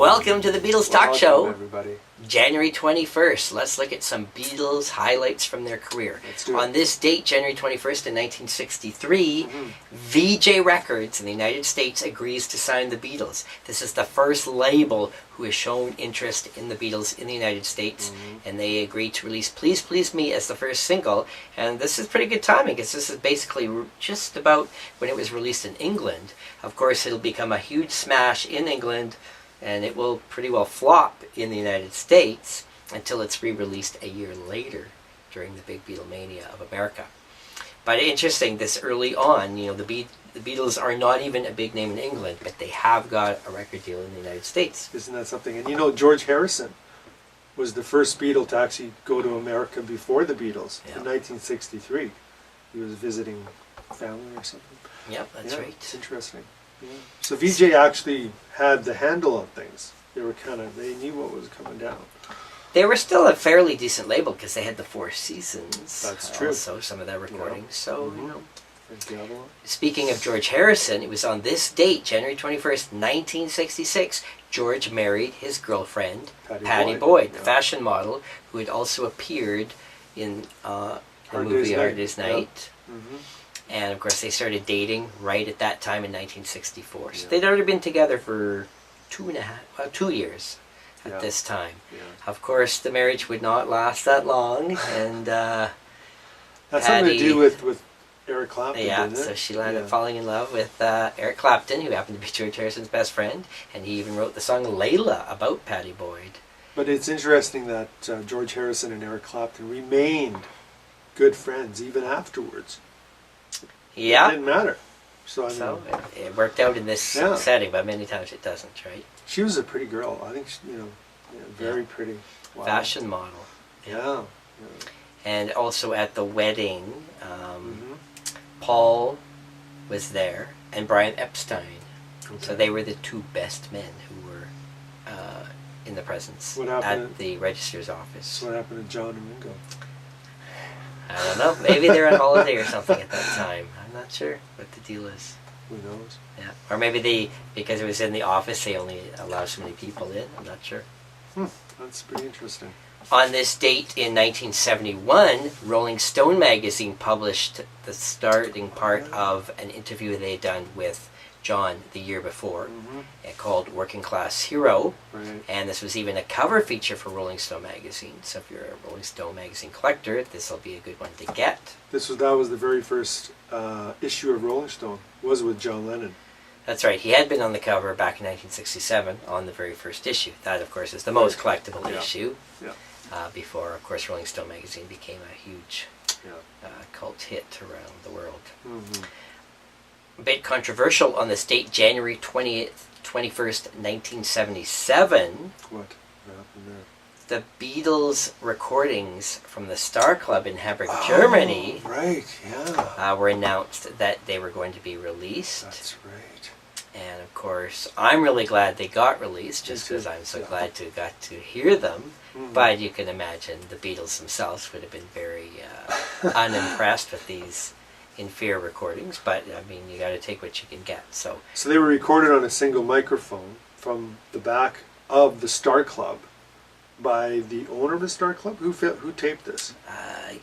Welcome to the Beatles Talk Show. Everybody. January 21st. Let's look at some Beatles highlights from their career. Let's do it. On this date, January 21st in 1963, Vijay Records in the United States agrees to sign the Beatles. This is the first label who has shown interest in the Beatles in the United States, and they agreed to release Please Please Me as the first single. And this is pretty good timing, because this is basically just about when it was released in England. Of course, it'll become a huge smash in England, and it will pretty well flop in the United States until it's re-released a year later during the big Beatlemania of America. But interesting, this early on, you know, the Beatles are not even a big name in England, but they have got a record deal in the United States. Isn't that something? And you know, George Harrison was the first Beatle to actually go to America before the Beatles in 1963. He was visiting family or something. Yep, that's right. It's interesting. Yeah. So Vijay actually had the handle on things. They knew what was coming down. They were still a fairly decent label because they had the Four Seasons. That's true. Also, some of their recordings. So, you know. Gavel. Speaking of George Harrison, it was on this date, January 21st, 1966, George married his girlfriend, Patty Boyd, the fashion model, who had also appeared in the movie Hard Day's Night. And of course, they started dating right at that time in 1964. So they'd already been together for 2 years at this time. Of course, the marriage would not last that long, and that's Patty, something to do with Eric Clapton. yeah, didn't it? so she landed up falling in love with Eric Clapton, who happened to be George Harrison's best friend, and he even wrote the song Layla about Patty Boyd. But it's interesting that George Harrison and Eric Clapton remained good friends even afterwards. Yeah. It didn't matter. So, it worked out in this setting, but many times it doesn't, right? She was a pretty girl. I think, very pretty. Wow. Fashion model. Yeah. And also at the wedding, Paul was there, and Brian Epstein. So they were the two best men who were in the presence at the registrar's office. So what happened to John and Ringo? I don't know. Maybe they're on holiday or something at that time. I'm not sure what the deal is. Who knows? Yeah. Or maybe because it was in the office, they only allowed so many people in. I'm not sure. That's pretty interesting. On this date in 1971, Rolling Stone magazine published the starting part of an interview they had done with John the year before, called Working Class Hero. And this was even a cover feature for Rolling Stone magazine. So if you're a Rolling Stone magazine collector, this will be a good one to get. That was the very first issue of Rolling Stone, was with John Lennon. That's right. He had been on the cover back in 1967 on the very first issue. That, of course, is the most collectible issue. Before, of course, Rolling Stone magazine became a huge cult hit around the world. A bit controversial on this date, January 21st, 1977. What happened there? The Beatles recordings from the Starr Club in Hamburg, Germany, were announced that they were going to be released. That's right. And of course, I'm really glad they got released, just because I'm so glad to got to hear them. But you can imagine the Beatles themselves would have been very unimpressed with these inferior recordings. But I mean, you got to take what you can get. So they were recorded on a single microphone from the back of the Starr Club by the owner of the Starr Club. Who taped this?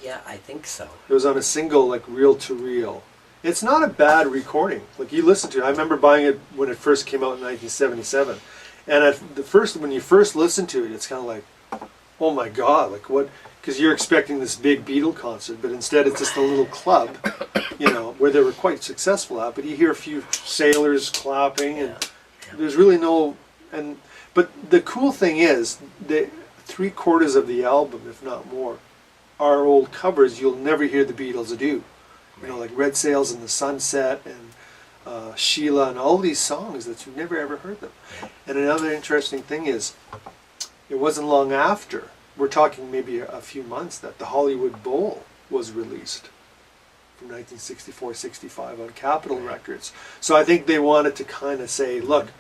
Yeah, I think so. It was on a single, like, reel-to-reel. It's not a bad recording. Like, you listen to it. I remember buying it when it first came out in 1977. And when you first listen to it, it's kind of like, oh my God, like what? Because you're expecting this big Beatle concert, but instead it's just a little club, where they were quite successful at. But you hear a few sailors clapping, and there's really no. But the cool thing is, the 3/4 of the album, if not more, are old covers you'll never hear the Beatles do. Like Red Sails in the Sunset and Sheila and all these songs that you've never ever heard them. And another interesting thing is, it wasn't long after, we're talking maybe a few months, that the Hollywood Bowl was released from 1964-65 on Capitol Records. So I think they wanted to kind of say, look,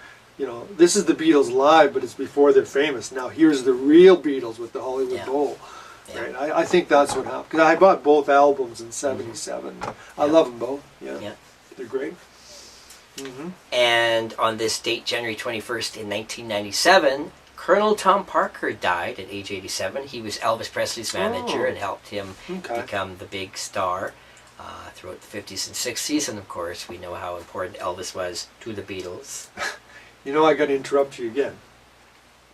this is the Beatles live, but it's before they're famous. Now here's the real Beatles with the Hollywood Bowl. Right? I think that's what happened. Because I bought both albums in '77. I love them both. Yeah. They're great. And on this date, January 21st in 1997, Colonel Tom Parker died at age 87. He was Elvis Presley's manager and helped him become the big star throughout the 50s and 60s. And of course, we know how important Elvis was to the Beatles. You know, I got to interrupt you again.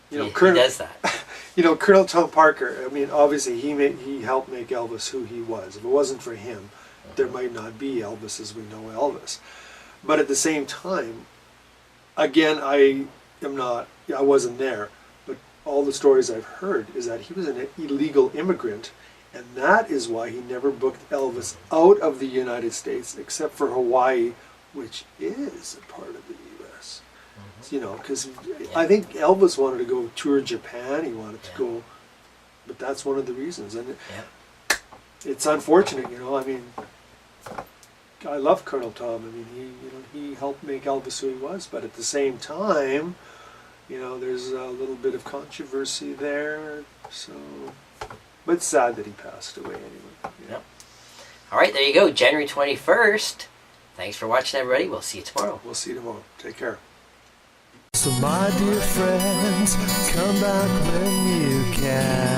You know, he Colonel, does that. You know, Colonel Tom Parker, I mean, obviously he helped make Elvis who he was. If it wasn't for him, there might not be Elvis as we know Elvis. But at the same time, again, I wasn't there, but all the stories I've heard is that he was an illegal immigrant, and that is why he never booked Elvis out of the United States except for Hawaii, which is a part of the U.S. You know, because I think Elvis wanted to go tour Japan, he wanted to go, but that's one of the reasons. And it's unfortunate, you know, I mean, I love Colonel Tom. I mean, he helped make Elvis who he was, but at the same time, you know, there's a little bit of controversy there. So, but it's sad that he passed away anyway. Yep. All right, there you go. January 21st. Thanks for watching, everybody. We'll see you tomorrow. We'll see you tomorrow. Take care. So my dear friends, come back when you can.